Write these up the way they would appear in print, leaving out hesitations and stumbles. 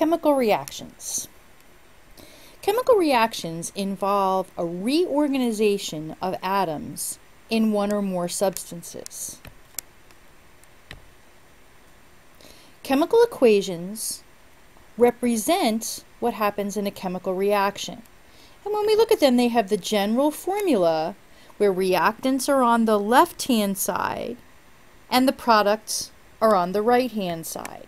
Chemical reactions. Chemical reactions involve a reorganization of atoms in one or more substances. Chemical equations represent what happens in a chemical reaction. And when we look at them, they have the general formula where reactants are on the left-hand side and the products are on the right-hand side.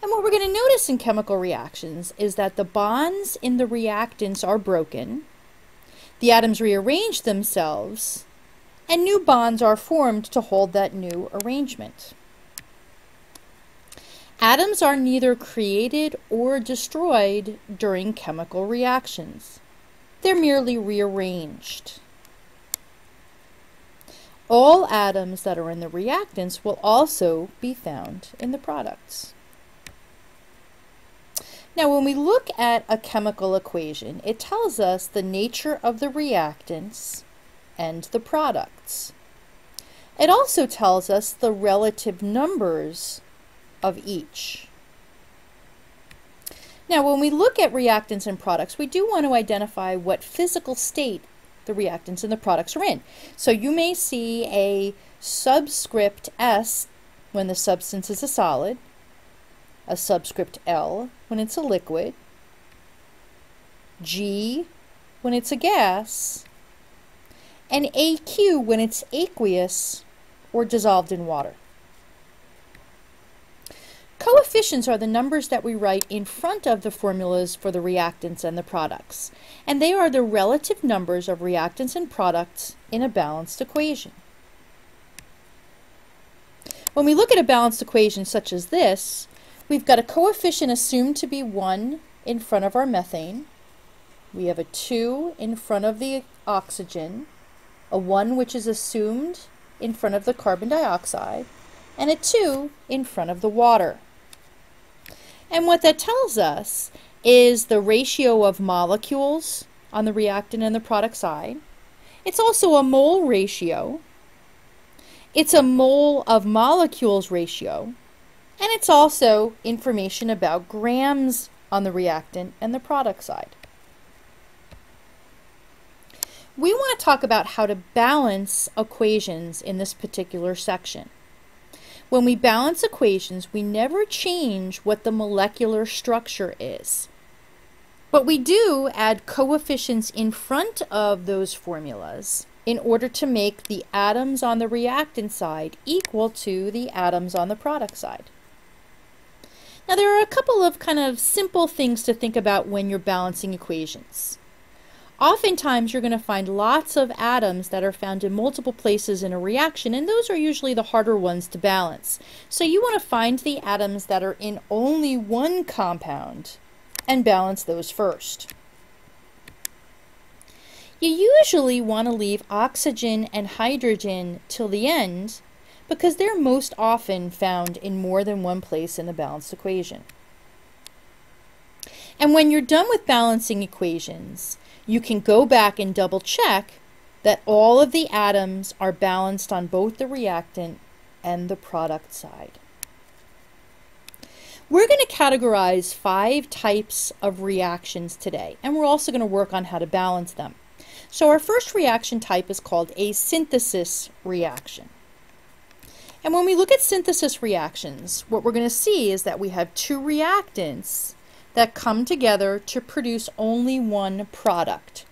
And what we're going to notice in chemical reactions is that the bonds in the reactants are broken, the atoms rearrange themselves, and new bonds are formed to hold that new arrangement. Atoms are neither created or destroyed during chemical reactions. They're merely rearranged. All atoms that are in the reactants will also be found in the products. Now, when we look at a chemical equation, it tells us the nature of the reactants and the products. It also tells us the relative numbers of each. Now, when we look at reactants and products, we do want to identify what physical state the reactants and the products are in. So you may see a subscript S when the substance is a solid, a subscript L when it's a liquid, G when it's a gas, and AQ when it's aqueous or dissolved in water. Coefficients are the numbers that we write in front of the formulas for the reactants and the products, and they are the relative numbers of reactants and products in a balanced equation. When we look at a balanced equation such as this, we've got a coefficient assumed to be 1 in front of our methane. We have a 2 in front of the oxygen, a 1 which is assumed in front of the carbon dioxide, and a 2 in front of the water. And what that tells us is the ratio of molecules on the reactant and the product side. It's also a mole ratio. It's a mole of molecules ratio. And it's also information about grams on the reactant and the product side. We want to talk about how to balance equations in this particular section. When we balance equations, we never change what the molecular structure is. But we do add coefficients in front of those formulas in order to make the atoms on the reactant side equal to the atoms on the product side. Now, there are a couple of kind of simple things to think about when you're balancing equations. Oftentimes, you're going to find lots of atoms that are found in multiple places in a reaction, and those are usually the harder ones to balance. So you want to find the atoms that are in only one compound and balance those first. You usually want to leave oxygen and hydrogen till the end because they're most often found in more than one place in the balanced equation. And when you're done with balancing equations, you can go back and double check that all of the atoms are balanced on both the reactant and the product side. We're going to categorize 5 types of reactions today, and we're also going to work on how to balance them. So our first reaction type is called a synthesis reaction. And when we look at synthesis reactions, what we're going to see is that we have 2 reactants that come together to produce only one product.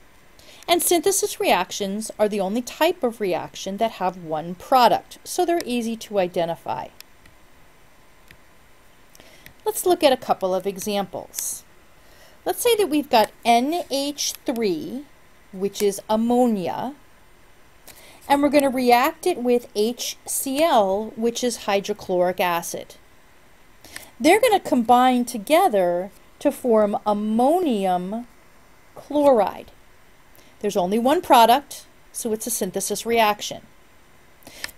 And synthesis reactions are the only type of reaction that have one product, so they're easy to identify. Let's look at a couple of examples. Let's say that we've got NH3, which is ammonia, and we're going to react it with HCl, which is hydrochloric acid. They're going to combine together to form ammonium chloride. There's only one product, so it's a synthesis reaction.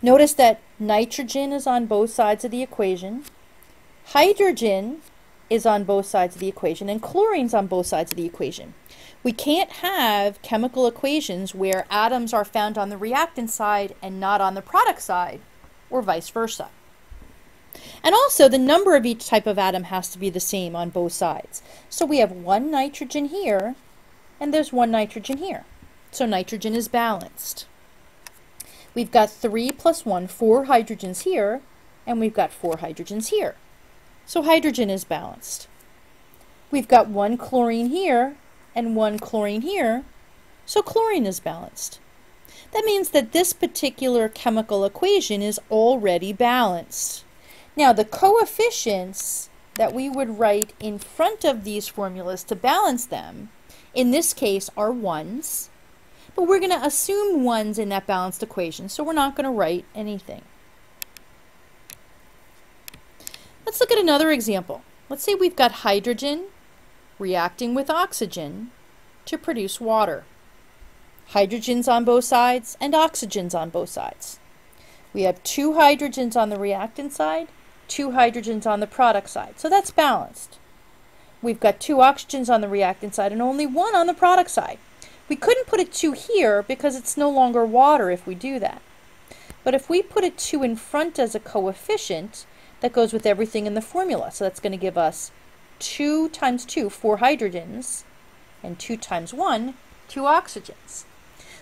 Notice that nitrogen is on both sides of the equation, hydrogen is on both sides of the equation, and chlorine's on both sides of the equation. We can't have chemical equations where atoms are found on the reactant side and not on the product side, or vice versa. And also, the number of each type of atom has to be the same on both sides. So we have one nitrogen here, and there's one nitrogen here. So nitrogen is balanced. We've got 3 plus 1, 4 hydrogens here, and we've got 4 hydrogens here. So hydrogen is balanced. We've got 1 chlorine here and 1 chlorine here, so chlorine is balanced. That means that this particular chemical equation is already balanced. Now, the coefficients that we would write in front of these formulas to balance them, in this case, are 1s, but we're going to assume 1s in that balanced equation, so we're not going to write anything. Let's look at another example. Let's say we've got hydrogen reacting with oxygen to produce water. Hydrogens on both sides and oxygens on both sides. We have 2 hydrogens on the reactant side, 2 hydrogens on the product side. So that's balanced. We've got 2 oxygens on the reactant side and only 1 on the product side. We couldn't put a 2 here because it's no longer water if we do that. But if we put a 2 in front as a coefficient, that goes with everything in the formula. So that's going to give us 2 times 2, 4 hydrogens, and 2 times 1, 2 oxygens.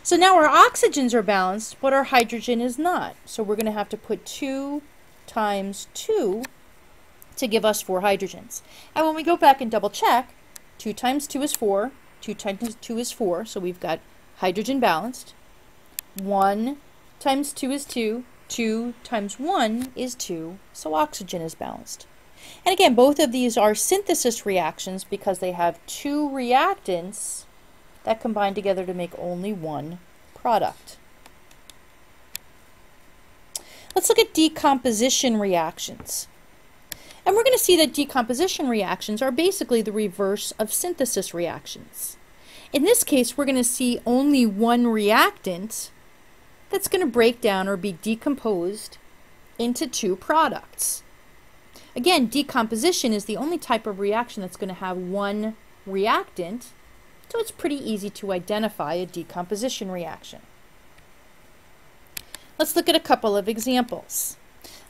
So now our oxygens are balanced, but our hydrogen is not. So we're going to have to put 2 times 2 to give us 4 hydrogens. And when we go back and double check, 2 times 2 is 4, 2 times 2 is 4, so we've got hydrogen balanced. 1 times 2 is 2, 2 times 1 is 2, so oxygen is balanced. And again, both of these are synthesis reactions because they have 2 reactants that combine together to make only 1 product. Let's look at decomposition reactions. And we're going to see that decomposition reactions are basically the reverse of synthesis reactions. In this case, we're going to see only 1 reactant that's going to break down or be decomposed into 2 products. Again, decomposition is the only type of reaction that's going to have 1 reactant, so it's pretty easy to identify a decomposition reaction. Let's look at a couple of examples.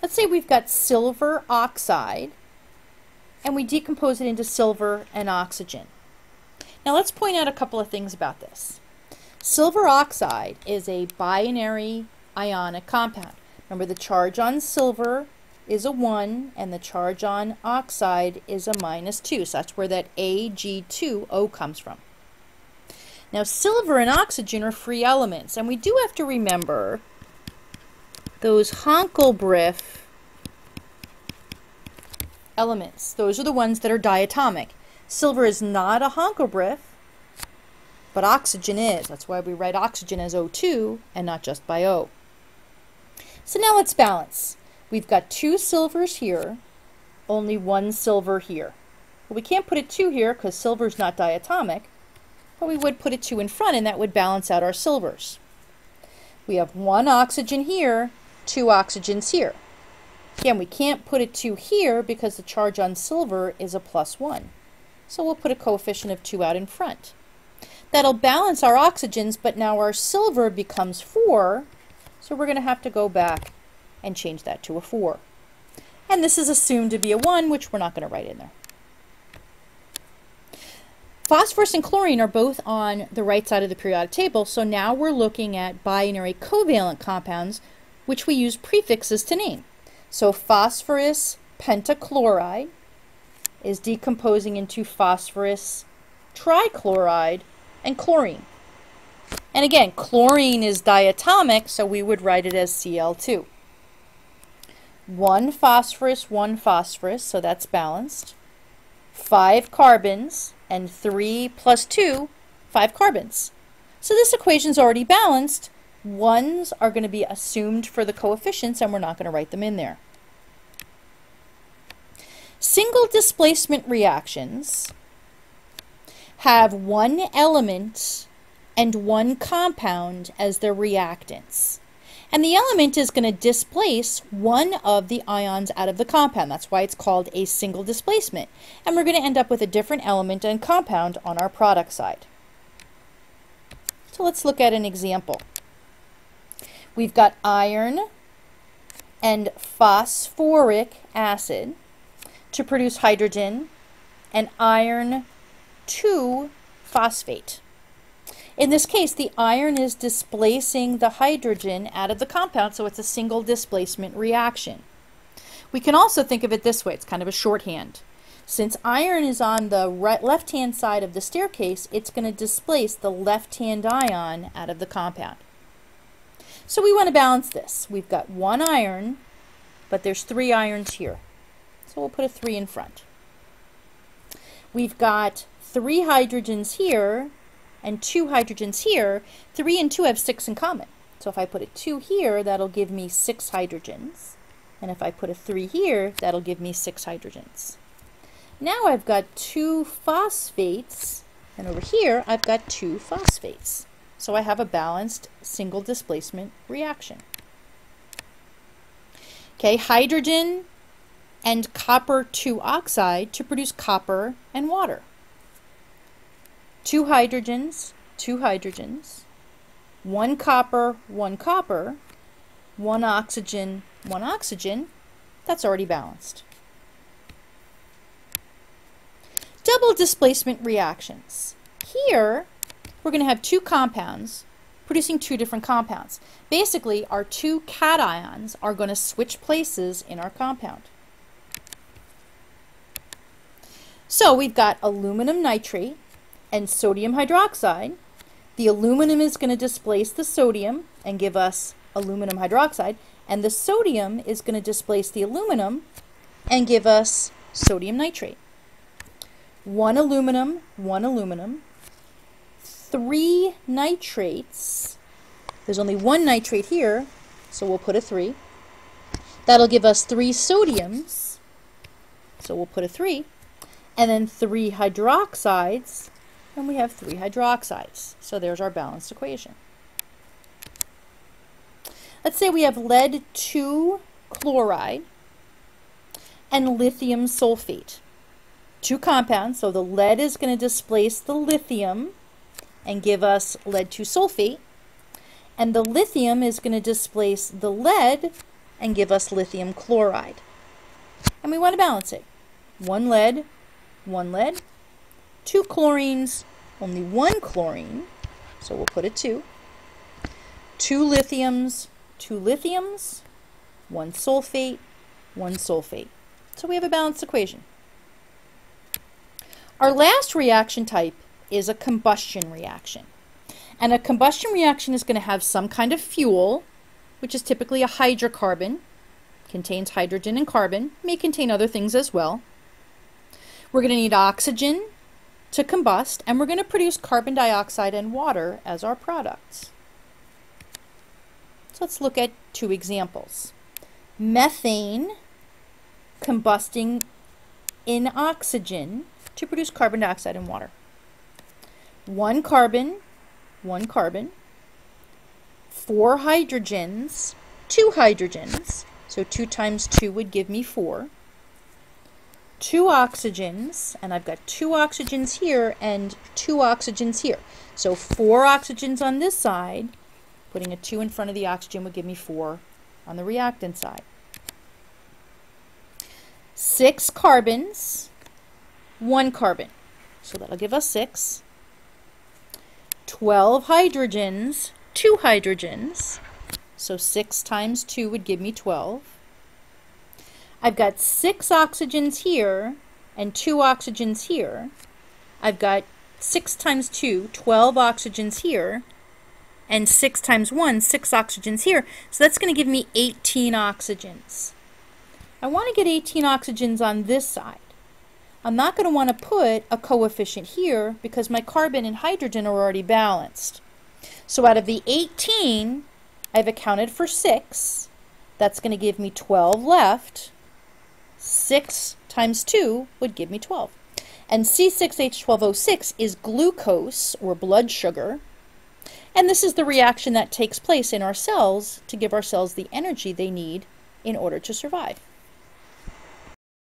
Let's say we've got silver oxide, and we decompose it into silver and oxygen. Now let's point out a couple of things about this. Silver oxide is a binary ionic compound. Remember, the charge on silver is a 1, and the charge on oxide is a -2. So that's where that Ag2O comes from. Now, silver and oxygen are free elements, and we do have to remember those Hankel-Briff elements. Those are the ones that are diatomic. Silver is not a Hankel-Briff, but oxygen is. That's why we write oxygen as O2 and not just by O. So now let's balance. We've got 2 silvers here, only 1 silver here. Well, we can't put a 2 here because silver is not diatomic, but we would put a 2 in front, and that would balance out our silvers. We have 1 oxygen here, 2 oxygens here. Again, we can't put a 2 here because the charge on silver is a +1. So we'll put a coefficient of 2 out in front. That'll balance our oxygens, but now our silver becomes 4, so we're going to have to go back and change that to a 4. And this is assumed to be a 1, which we're not going to write in there. Phosphorus and chlorine are both on the right side of the periodic table, so now we're looking at binary covalent compounds, which we use prefixes to name. So phosphorus pentachloride is decomposing into phosphorus trichloride and chlorine. And again, chlorine is diatomic, so we would write it as Cl2. 1 phosphorus, so that's balanced. 5 carbons, and 3 plus 2, 5 carbons. So this equation's already balanced. 1s are going to be assumed for the coefficients, and we're not going to write them in there. Single displacement reactions have 1 element and 1 compound as their reactants. And the element is going to displace one of the ions out of the compound. That's why it's called a single displacement. And we're going to end up with a different element and compound on our product side. So let's look at an example. We've got iron and phosphoric acid to produce hydrogen and iron 2 phosphate. In this case, the iron is displacing the hydrogen out of the compound, so it's a single displacement reaction. We can also think of it this way. It's kind of a shorthand. Since iron is on the left-hand side of the staircase, it's going to displace the left-hand ion out of the compound. So we want to balance this. We've got 1 iron, but there's 3 irons here. So we'll put a 3 in front. We've got 3 hydrogens here and 2 hydrogens here. 3 and 2 have 6 in common. So if I put a 2 here, that'll give me 6 hydrogens. And if I put a 3 here, that'll give me 6 hydrogens. Now I've got 2 phosphates, and over here I've got 2 phosphates. So I have a balanced single displacement reaction. Okay, hydrogen and copper 2 oxide to produce copper and water. 2 hydrogens, 2 hydrogens, 1 copper, 1 copper, 1 oxygen, 1 oxygen. That's already balanced. Double displacement reactions. Here, we're going to have 2 compounds producing 2 different compounds. Basically, our 2 cations are going to switch places in our compound. So we've got aluminum nitrate and sodium hydroxide. The aluminum is going to displace the sodium and give us aluminum hydroxide, and the sodium is going to displace the aluminum and give us sodium nitrate. 1 aluminum, 1 aluminum, 3 nitrates. There's only 1 nitrate here, so we'll put a 3. That'll give us 3 sodiums, so we'll put a 3. And then 3 hydroxides, and we have 3 hydroxides. So there's our balanced equation. Let's say we have lead 2 chloride and lithium sulfate. 2 compounds, so the lead is going to displace the lithium and give us lead 2 sulfate, and the lithium is going to displace the lead and give us lithium chloride. And we want to balance it. 1 lead, 1 lead, 2 chlorines, only 1 chlorine, so we'll put a 2. 2 lithiums, 2 lithiums, 1 sulfate, 1 sulfate. So we have a balanced equation. Our last reaction type is a combustion reaction. And a combustion reaction is going to have some kind of fuel, which is typically a hydrocarbon, contains hydrogen and carbon, may contain other things as well. We're going to need oxygen to combust, and we're going to produce carbon dioxide and water as our products. So let's look at 2 examples. Methane combusting in oxygen to produce carbon dioxide and water. 1 carbon, 1 carbon, 4 hydrogens, 2 hydrogens, so 2 times 2 would give me 4. 2 oxygens, and I've got 2 oxygens here and 2 oxygens here. So 4 oxygens on this side, putting a 2 in front of the oxygen would give me 4 on the reactant side. 6 carbons, 1 carbon, so that'll give us 6. 12 hydrogens, 2 hydrogens, so 6 times 2 would give me 12. I've got 6 oxygens here and 2 oxygens here. I've got 6 times 2, 12 oxygens here, and 6 times 1, 6 oxygens here. So that's going to give me 18 oxygens. I want to get 18 oxygens on this side. I'm not going to want to put a coefficient here because my carbon and hydrogen are already balanced. So out of the 18, I've accounted for 6. That's going to give me 12 left. 6 times 2 would give me 12. And C6H12O6 is glucose, or blood sugar. And this is the reaction that takes place in our cells to give our cells the energy they need in order to survive.